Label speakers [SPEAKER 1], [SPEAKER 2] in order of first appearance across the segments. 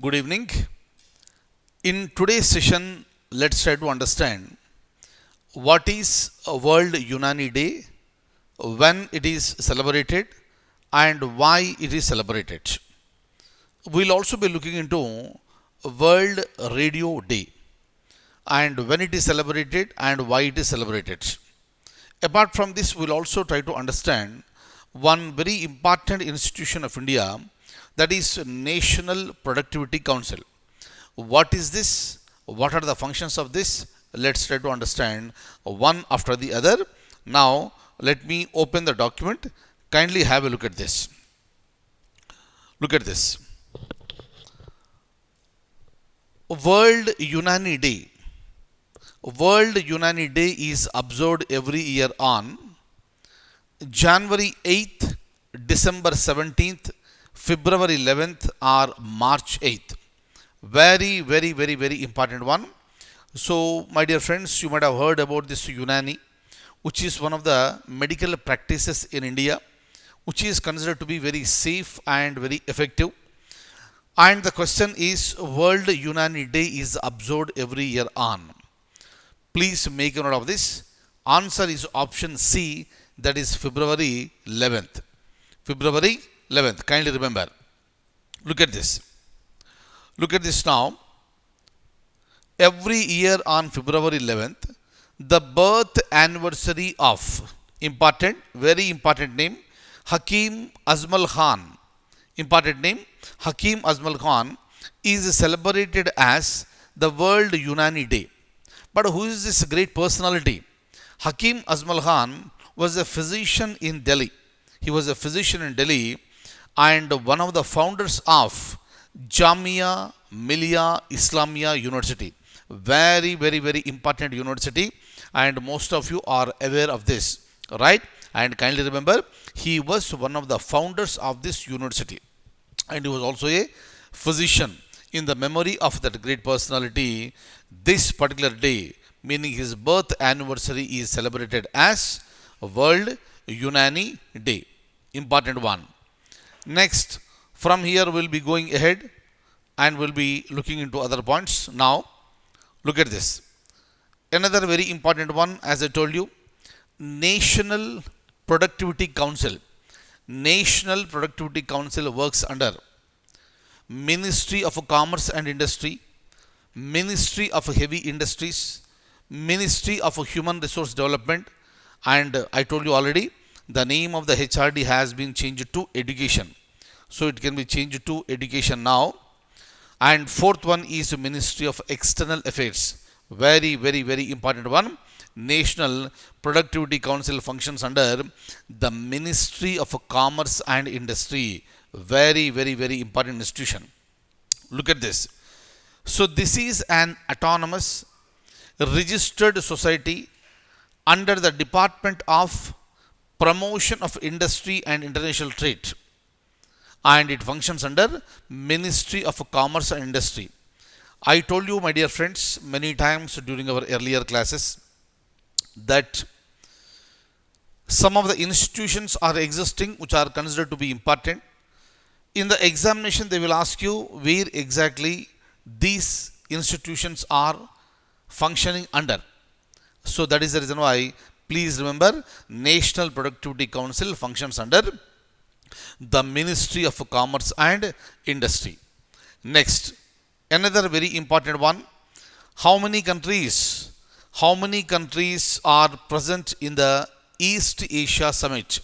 [SPEAKER 1] Good evening. In today's session, let's try to understand what is a World Unani Day, when it is celebrated, and why it is celebrated. We'll also be looking into World Radio Day and when it is celebrated and why it is celebrated. Apart from this, we'll also try to understand one very important institution of India, that is National Productivity Council. What is this? What are the functions of this? Let's try to understand one after the other. Now, let me open the document. Kindly have a look at this. Look at this. World Unani Day. World Unani Day is observed every year on January 8th, December 17th, February 11th, or March 8th. Very important one. So, my dear friends, you might have heard about this Unani, which is one of the medical practices in India, which is considered to be very safe and very effective. And the question is, World Unani Day is observed every year on. Please make a note of this. Answer is option C, that is February 11th. February 11th, kindly remember. Look at this. Look at this now. Every year on February 11th, the birth anniversary of important, very important name, Hakim Azmal Khan. Important name, Hakim Azmal Khan is celebrated as the World Unani Day. But who is this great personality? Hakim Azmal Khan was a physician in Delhi. He was a physician in Delhi and one of the founders of Jamia Millia Islamia University. Very important university, and most of you are aware of this, right? And kindly remember, he was one of the founders of this university, and he was also a physician. In the memory of that great personality, this particular day, meaning his birth anniversary, is celebrated as World Unani Day. Important one. Next, from here we'll be going ahead and we'll be looking into other points. Now, look at this. Another very important one, as I told you, National Productivity Council. National Productivity Council works under Ministry of Commerce and Industry, Ministry of Heavy Industries, Ministry of Human Resource Development, and I told you already, the name of the HRD has been changed to Education. So it can be changed to Education now. And fourth one is Ministry of External Affairs. Very important one. National Productivity Council functions under the Ministry of Commerce and Industry. Very important institution. Look at this. So this is an autonomous registered society under the Department of Promotion of Industry and International Trade, and it functions under Ministry of Commerce and Industry. I told you, my dear friends, many times during our earlier classes that some of the institutions are existing which are considered to be important. In the examination, they will ask you where exactly these institutions are functioning under. So that is the reason why, please remember, National Productivity Council functions under the Ministry of Commerce and Industry. Next, another very important one. How many countries are present in the East Asia Summit?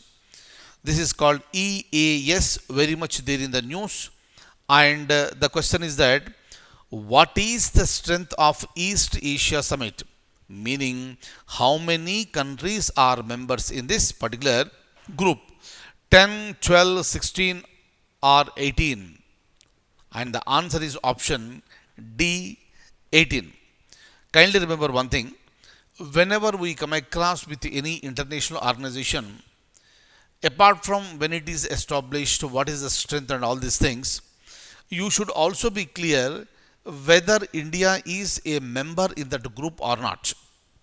[SPEAKER 1] This is called EAS, very much there in the news. And the question is that, what is the strength of East Asia Summit? Meaning, how many countries are members in this particular group? 10, 12, 16 or 18? And the answer is option D, 18. Kindly remember one thing. Whenever we come across with any international organization, apart from when it is established, what is the strength and all these things, you should also be clear whether India is a member in that group or not.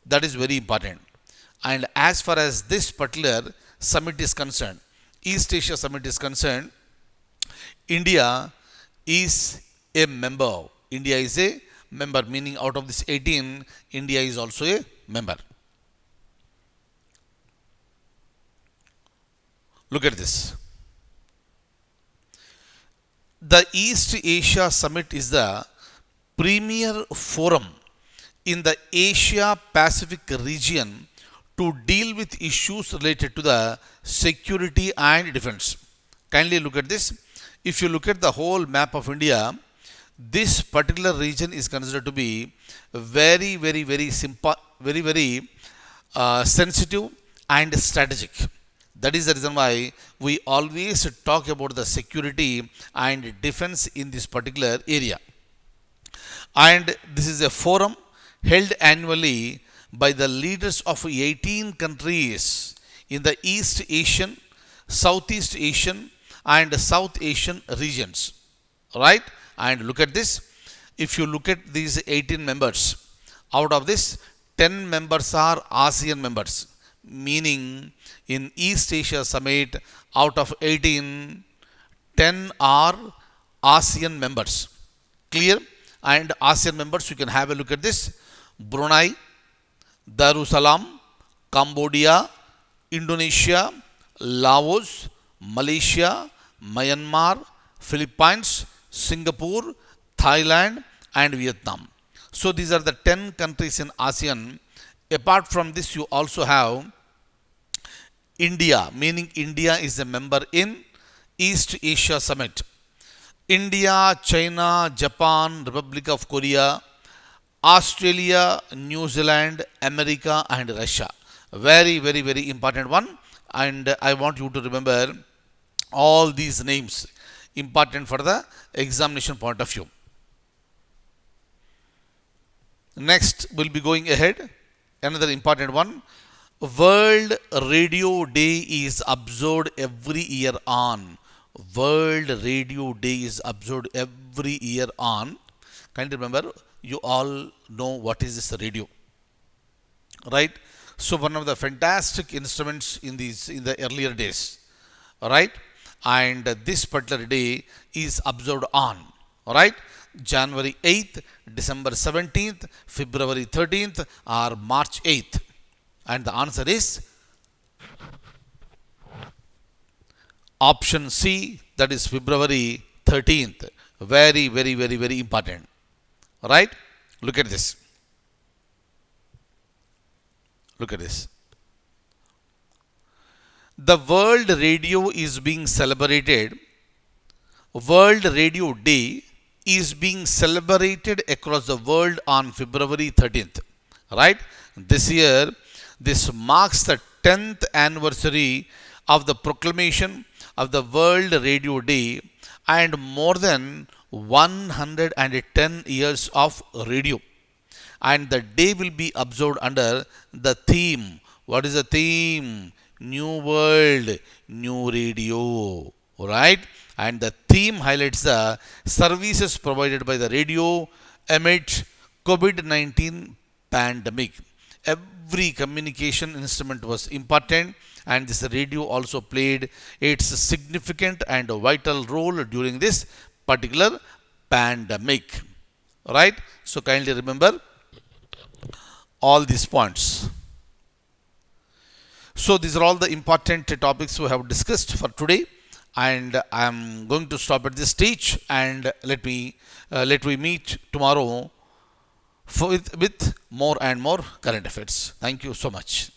[SPEAKER 1] That is very important. And as far as this particular summit is concerned, East Asia Summit is concerned, India is a member. India is a member, meaning out of this 18, India is also a member. Look at this. The East Asia Summit is the premier forum in the Asia Pacific region to deal with issues related to the security and defense. Kindly look at this. If you look at the whole map of India, this particular region is considered to be very simple, very sensitive and strategic. That is the reason why we always talk about the security and defense in this particular area. And this is a forum held annually by the leaders of 18 countries in the East Asian, Southeast Asian, and South Asian regions. Right? And look at this. If you look at these 18 members, out of this, 10 members are ASEAN members, meaning in East Asia Summit, out of 18, 10 are ASEAN members. Clear? And ASEAN members, you can have a look at this. Brunei, Darussalam, Cambodia, Indonesia, Laos, Malaysia, Myanmar, Philippines, Singapore, Thailand, and Vietnam. So these are the 10 countries in ASEAN. Apart from this, you also have India, meaning India is a member in East Asia Summit. India, China, Japan, Republic of Korea, Australia, New Zealand, America, and Russia. Very important one. And I want you to remember all these names, important for the examination point of view. Next, we'll be going ahead. Another important one. World Radio Day is observed every year on. World Radio Day is observed every year on. Kindly remember, you all know what is this radio, right? So one of the fantastic instruments in the earlier days, right? And this particular day is observed on, right? January 8th, December 17th, February 13th, or March 8th. And the answer is option C, that is February 13th. Very important. Right? Look at this. Look at this. The World Radio is being celebrated. World Radio Day is being celebrated across the world on February 13th. Right? This year, this marks the 10th anniversary of the proclamation of the World Radio Day and more than 110 years of radio. And the day will be observed under the theme. What is the theme? New World, New Radio. Right? And the theme highlights the services provided by the radio amid COVID-19 pandemic. Every communication instrument was important, and this radio also played its significant and vital role during this particular pandemic. Right? So kindly remember all these points. So these are all the important topics we have discussed for today, and I am going to stop at this stage, and let we meet tomorrow with more and more current affairs. Thank you so much.